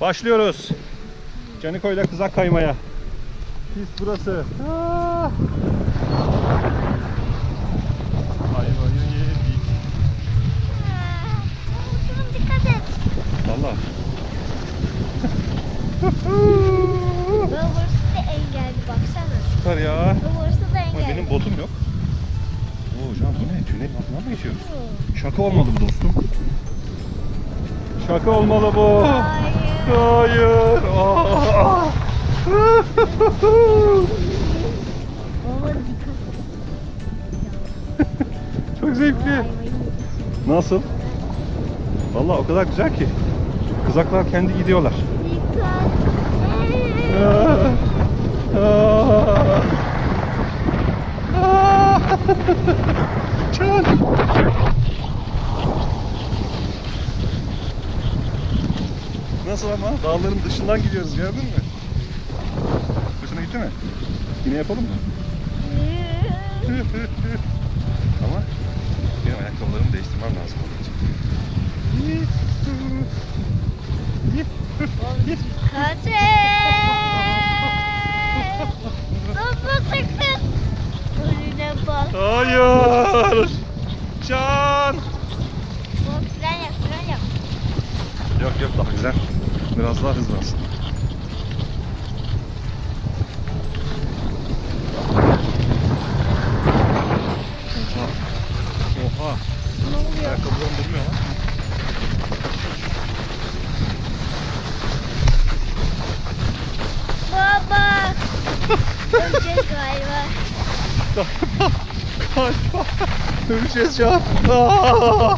Başlıyoruz. Caniko'yla kızak kaymaya. Pist burası. Hayvanı yedik. Uçurum dikkat et. Valla. Burası da engelli baksana. Süper ya. Burası da Ama engelli. benim botum yok. Oo Can, bu ne? Tünelin altından mı geçiyoruz? Şaka olmalı bu dostum. Şaka olmalı bu. Hayır. Hayır. Aa. Baba dikkat Çok zevkli. et. Nasıl? Vallahi o kadar güzel ki. Kızaklar kendi gidiyorlar. Dikkat. Can. Nasıl ama? Dağların dışından gidiyoruz, gördün mü? Hoşuna gitti mi? Yine yapalım mı? Ama benim ayakkabılarımı değiştirmem lazım. Dikkat et. Baba sakın. Önüne bak. Hayır! Can! Bak fren yap, fren yap. Yok yok, daha güzel. Biraz daha hızlı olsun. Oha! Ne oluyor? Ayakkabılarım durmuyor lan. Baba. Öleceğiz galiba. Galiba öleceğiz Can. Aa!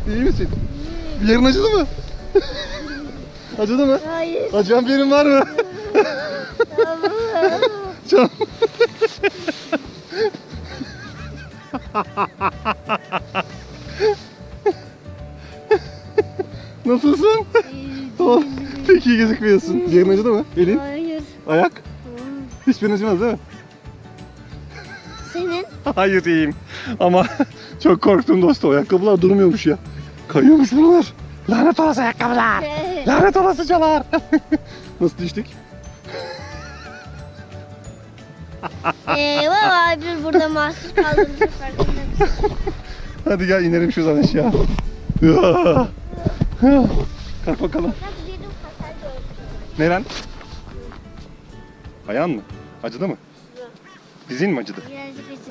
İyi misin? Bir yerin acıdı mı? Acıdı mı? Hayır. Acıyan bir yerin var mı? Baba. Can. Nasılsın? Tamam. Pek iyi gözükmüyorsun. Bir yerin acıdı mı? Elin? Hayır. Ayak? Hiçbirin acımaz değil mi? Senin? Hayır iyiyim. Ama çok korktum dostum. Ayakkabılar durmuyormuş ya. Kayıyormuş bunlar. Lanet olası ayakkabılar. Lanet olasıcalar. Nasıl düştük? Eyvah abi burada mahsur kaldığımızı farkında mısın? Hadi gel inelim şuradan aşağı. Kalk bakalım. Bak benim hasar gördüm. Neren? Ayağın mı? Acıdı mı? Dizin mi acıdı? Birazcık acıdı.